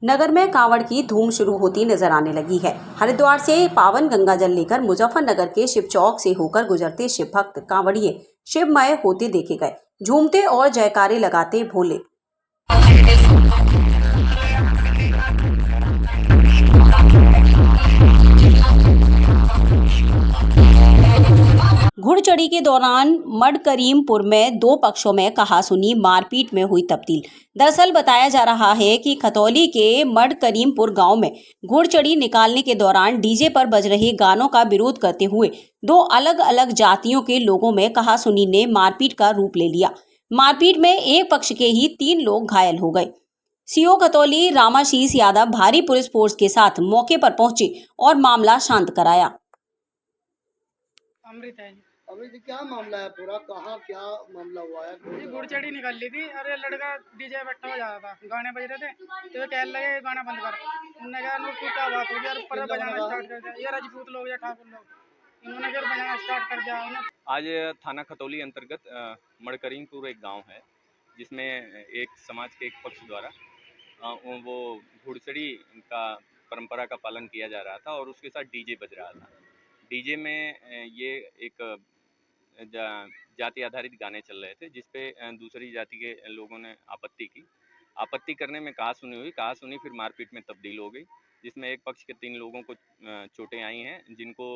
नगर में कांवड़ की धूम शुरू होती नजर आने लगी है। हरिद्वार से पावन गंगा जल लेकर मुजफ्फरनगर के शिव चौक से होकर गुजरते शिव भक्त कांवड़िए शिवमय होते देखे गए, झूमते और जयकारे लगाते भोले। घुड़चढ़ी के दौरान मडकरीमपुर में दो पक्षों में कहासुनी मारपीट में हुई तब्दील। दरअसल बताया जा रहा है कि खतौली के मडकरीमपुर गांव में घुड़चढ़ी निकालने के दौरान डीजे पर बज रहे गानों का विरोध करते हुए दो अलग अलग जातियों के लोगों में कहासुनी ने मारपीट का रूप ले लिया। मारपीट में एक पक्ष के ही 3 लोग घायल हो गए। सीओ खतौली रामाशीष यादव भारी पुलिस फोर्स के साथ मौके पर पहुंचे और मामला शांत कराया। अमृत है जी। अभी जी क्या मामला है पूरा, कहाँ क्या मामला हुआ है? जी घुड़चढ़ी निकल ली थी। अरे लड़का डीजे बैठा हो जा रहा था, गाने बज रहे थे तो वे कहने लगे गाना बंद कर। उन्होंने कहा नो तू क्या बात होगी यार, पर बजाना स्टार्ट कर दिया। ये राजपूत लोग या ठाकुर लोग, इन्होंने फिर बजाना स्टार्ट कर दिया। आज थाना खतौली अंतर्गत मडकरीमपुर एक गांव है जिसमें एक समाज के एक पक्ष द्वारा वो घुड़चढ़ी का परंपरा का पालन किया जा रहा था और उसके साथ डीजे बज रहा था। डीजे में ये एक जाति आधारित गाने चल रहे थे जिस पे दूसरी जाति के लोगों ने आपत्ति की। आपत्ति करने में कहासुनी हुई, कहासुनी फिर मारपीट में तब्दील हो गई, जिसमें एक पक्ष के 3 लोगों को चोटें आई हैं, जिनको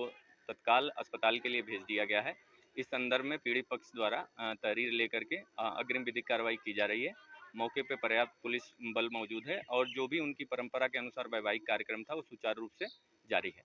तत्काल अस्पताल के लिए भेज दिया गया है। इस संदर्भ में पीड़ित पक्ष द्वारा तहरीर लेकर के अग्रिम विधिक कार्रवाई की जा रही है। मौके पर पर्याप्त पुलिस बल मौजूद है और जो भी उनकी परंपरा के अनुसार वैवाहिक कार्यक्रम था वो सुचारू रूप से जारी है।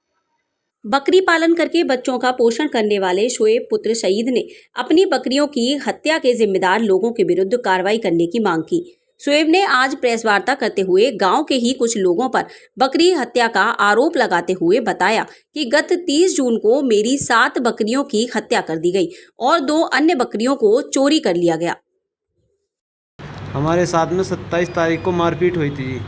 बकरी पालन करके बच्चों का पोषण करने वाले शोएब पुत्र शहीद ने अपनी बकरियों की हत्या के जिम्मेदार लोगों के विरुद्ध कार्रवाई करने की मांग की। शोएब ने आज प्रेस वार्ता करते हुए गांव के ही कुछ लोगों पर बकरी हत्या का आरोप लगाते हुए बताया कि गत 30 जून को मेरी 7 बकरियों की हत्या कर दी गई और 2 अन्य बकरियों को चोरी कर लिया गया। हमारे साथ में 27 तारीख को मारपीट हुई थी,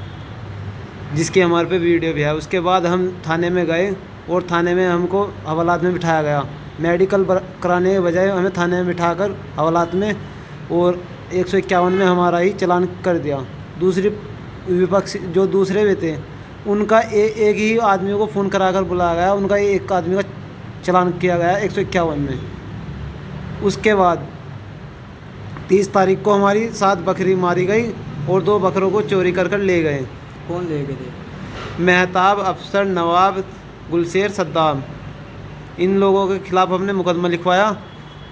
जिसकी हमारे पे वीडियो भी है। उसके बाद हम थाने में गए और थाने में हमको हवालात में बिठाया गया। मेडिकल कराने के बजाय हमें थाने में बिठाकर हवालात में और 151 में हमारा ही चालान कर दिया। दूसरी विपक्ष जो दूसरे भी थे उनका एक ही आदमी को फ़ोन कराकर बुलाया गया, उनका एक आदमी का चालान किया गया 151 में। उसके बाद 30 तारीख को हमारी 7 बकरी मारी गई और 2 बकरों को चोरी कर ले गए। कौन ले गए थे? मेहताब, अफसर, नवाब, गुलशेर, सद्दाम, इन लोगों के खिलाफ़ हमने मुकदमा लिखवाया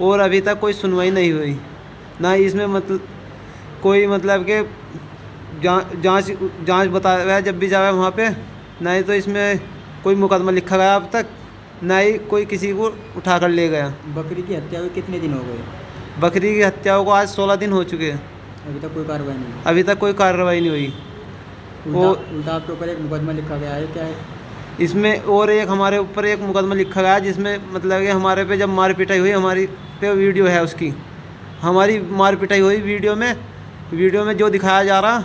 और अभी तक कोई सुनवाई नहीं हुई। ना इसमें कोई के जांच बताया जब भी जाए वहाँ पे, ना ही तो इसमें कोई मुकदमा लिखा गया अब तक, ना ही कोई किसी को उठा कर ले गया। बकरी की हत्या हुई कितने दिन हो गए? बकरी की हत्याओं को आज 16 दिन हो चुके हैं। अभी तक कोई कार्रवाई नहीं? अभी तक कोई कार्रवाई नहीं हुई। उल्टा आपके ऊपर एक मुकदमा लिखा गया है, क्या है इसमें? और एक हमारे ऊपर एक मुकदमा लिखा गया जिसमें कि हमारे पे जब मार पिटाई हुई, हमारी पे वीडियो है उसकी, हमारी मार पिटाई हुई वीडियो में जो दिखाया जा रहा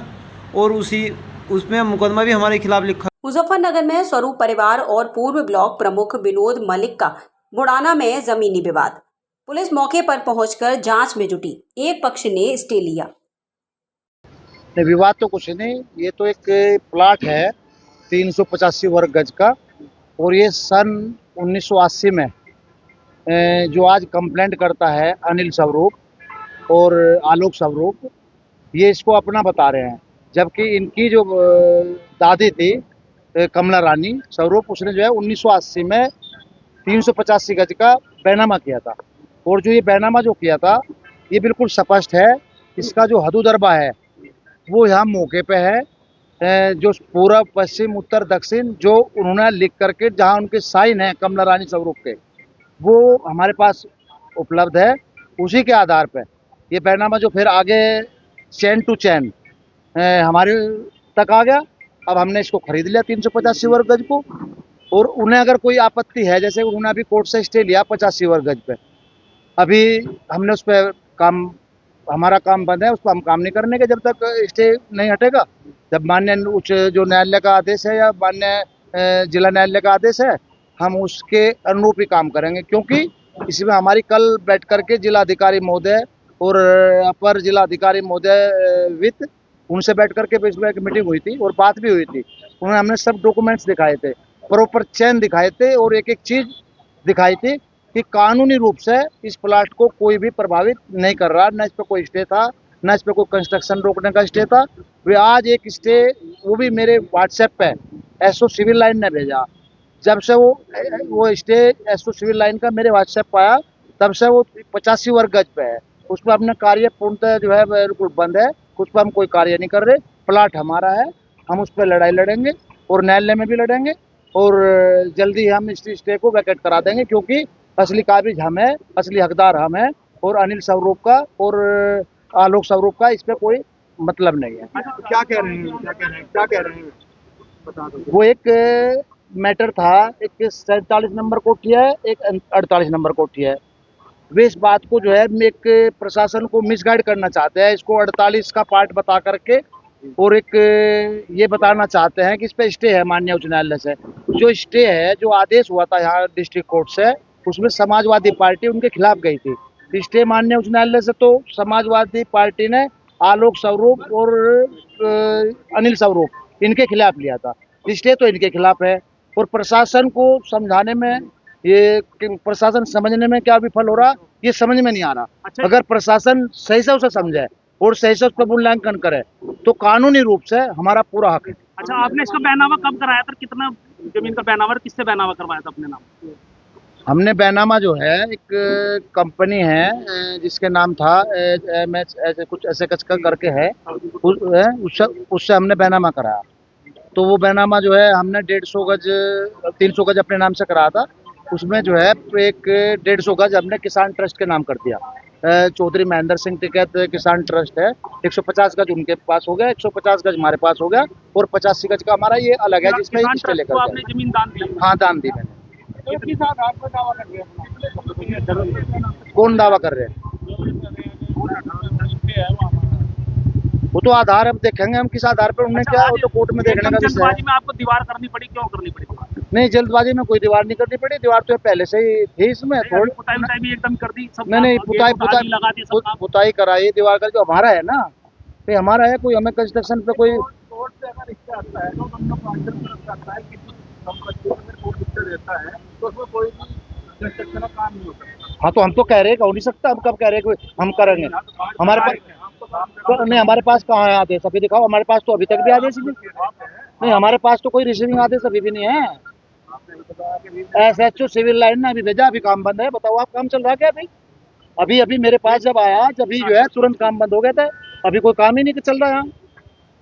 और उसमें मुकदमा भी हमारे खिलाफ लिखा। मुजफ्फरनगर में स्वरूप परिवार और पूर्व ब्लॉक प्रमुख विनोद मलिक का बुढ़ाना में जमीनी विवाद। पुलिस मौके पर पहुंचकर जांच में जुटी। एक पक्ष ने स्टे लिया। विवाद तो कुछ नहीं, ये तो एक प्लाट है 385 वर्ग गज का और ये सन 1980 में जो आज कंप्लेंट करता है अनिल स्वरूप और आलोक स्वरूप, ये इसको अपना बता रहे हैं, जबकि इनकी जो दादी थी कमला रानी स्वरूप, उसने जो है 1980 में 385 गज का बैनामा किया था। और जो ये बैनामा जो किया था ये बिल्कुल स्पष्ट है, इसका जो हदुदरबा है वो यहाँ मौके पे है, जो पूर्व, पश्चिम, उत्तर, दक्षिण जो उन्होंने लिख करके, जहाँ उनके साइन है कमला रानी स्वरूप के, वो हमारे पास उपलब्ध है। उसी के आधार पर ये बैनामा जो फिर आगे चैन टू चैन हमारे तक आ गया। अब हमने इसको खरीद लिया 385 वर्ग गज को, और उन्हें अगर कोई आपत्ति है, जैसे उन्होंने अभी कोर्ट से स्टे लिया 85 वर्ग गज पे, अभी हमने उस पर हमारा काम बंद है, उस पर हम काम नहीं करने के जब तक स्टे नहीं हटेगा। जब माननीय उच्च जो न्यायालय का आदेश है या माननीय जिला न्यायालय का आदेश है, हम उसके अनुरूप ही काम करेंगे, क्योंकि इसमें हमारी कल बैठ करके जिलाधिकारी महोदय और अपर जिलाधिकारी महोदय वित्त उनसे बैठ करके इस पर एक मीटिंग हुई थी और बात भी हुई थी। उन्होंने हमने सब डॉक्यूमेंट्स दिखाए थे, प्रॉपर चेन दिखाए थे और एक एक चीज दिखाई थी कि कानूनी रूप से इस प्लाट को कोई भी प्रभावित नहीं कर रहा, न इस पर कोई स्टे था, न इस पर कोई कंस्ट्रक्शन रोकने का स्टे था। वे आज एक स्टे, वो भी मेरे व्हाट्सएप पे एसओ सिविल लाइन ने भेजा। जब से वो स्टे एसओ सिविल लाइन का मेरे व्हाट्सएप पे आया, तब से वो 85 वर्ग गज पे है। उस पर अपना कार्य पूर्णतः जो है बिल्कुल बंद है, उस पर हम कोई कार्य नहीं कर रहे। प्लाट हमारा है, हम उस पर लड़ाई लड़ेंगे और न्यायालय में भी लड़ेंगे और जल्दी हम इस स्टे को वैकेट करा देंगे, क्योंकि असली काबिज हम है, असली हकदार हम है और अनिल स्वरूप का और आलोक स्वरूप का इस पर कोई मतलब नहीं है। क्या कह रहे हैं, क्या कह रहे हैं, क्या कह रहे हैं, बता दो। वो एक मैटर था, एक 47 नंबर कोठी है, एक 48 नंबर कोठी है। वे इस बात को जो है एक प्रशासन को मिसगाइड करना चाहते हैं, इसको 48 का पार्ट बता करके और एक ये बताना चाहते हैं कि इस पे स्टे है माननीय उच्च न्यायालय से। जो स्टे है, जो आदेश हुआ था यहाँ डिस्ट्रिक्ट कोर्ट से, उसमें समाजवादी पार्टी उनके खिलाफ गई थी। स्टे माननीय उच्च न्यायालय से तो समाजवादी पार्टी ने आलोक स्वरूप और अनिल स्वरूप इनके खिलाफ लिया था। स्टे तो इनके खिलाफ है और प्रशासन को समझाने में, ये प्रशासन समझने में क्या विफल हो रहा, ये समझ में नहीं आ रहा। अच्छा। अगर प्रशासन सही से उसे समझे और सही से उस पर मूल्यांकन करे तो कानूनी रूप से हमारा पूरा हक है। अच्छा, आपने इसका बैनामा कब कराया था, कितना जमीन का बैनामा, किससे बैनामा करवाया था अपने नाम? हमने बैनामा जो है, एक कंपनी है जिसके नाम था एमएच ऐसे कुछ ऐसे करके है, उससे हमने बैनामा कराया। तो वो बैनामा जो है हमने 150 गज 300 गज अपने नाम से कराया था। उसमें जो है एक 150 गज हमने किसान ट्रस्ट के नाम कर दिया। चौधरी महेंद्र सिंह टिकैत किसान ट्रस्ट है। 150 गज उनके पास हो गया, 150 गज हमारे पास हो गया और 85 गज का हमारा ये अलग है जिसमें किसान स्टे ट्रस्ट लेकर को गए। आपने जमीन दान दी? हाँ, दान दी मैंने। तो किस आधार पर दावा कर रहे हैं? कौन दावा कर रहे हैं? वो तो आधार अब देखेंगे हम किस आधार पर उन्होंने क्या, वो तो कोर्ट में देखने का विषय है। जल्दबाजी में आपको दीवार करनी पड़ी, क्यों करनी पड़ी? नहीं, जल्दबाजी में कोई दीवार नहीं करनी पड़ी, दीवार तो पहले से ही थी इसमें थोड़ी। पुताई भी एकदम कर दी सब? नहीं, पुताई कराई, दीवार कर, जो हमारा है ना, ये हमारा है, कोई हमें कंस्ट्रक्शन पे कोई कोर्ट से अगर इससे आता है तो दोनों पार्टनर को रखता है कि संपत्ति में कोर्ट इससे देता है तो उसमें कोई भी कंस्ट्रक्शन का काम नहीं हो सकता। हाँ, तो हम तो कह रहे हैं हो नहीं सकता, हम कब कह रहे हैं कि हम करेंगे? हमारे पास नहीं, हमारे पास कहाँ है आदेश? अभी दिखाओ, हमारे पास तो अभी तक भी आदेश नहीं, हमारे पास तो कोई रिसीविंग आदेश अभी भी नहीं है। एसएचओ सिविल लाइन ने अभी भेजा, अभी काम बंद है। बताओ आप, काम चल रहा है क्या? अभी अभी मेरे पास जब आया, जब ही जो है तुरंत काम बंद हो गया था, अभी कोई काम ही नहीं चल रहा है यहाँ।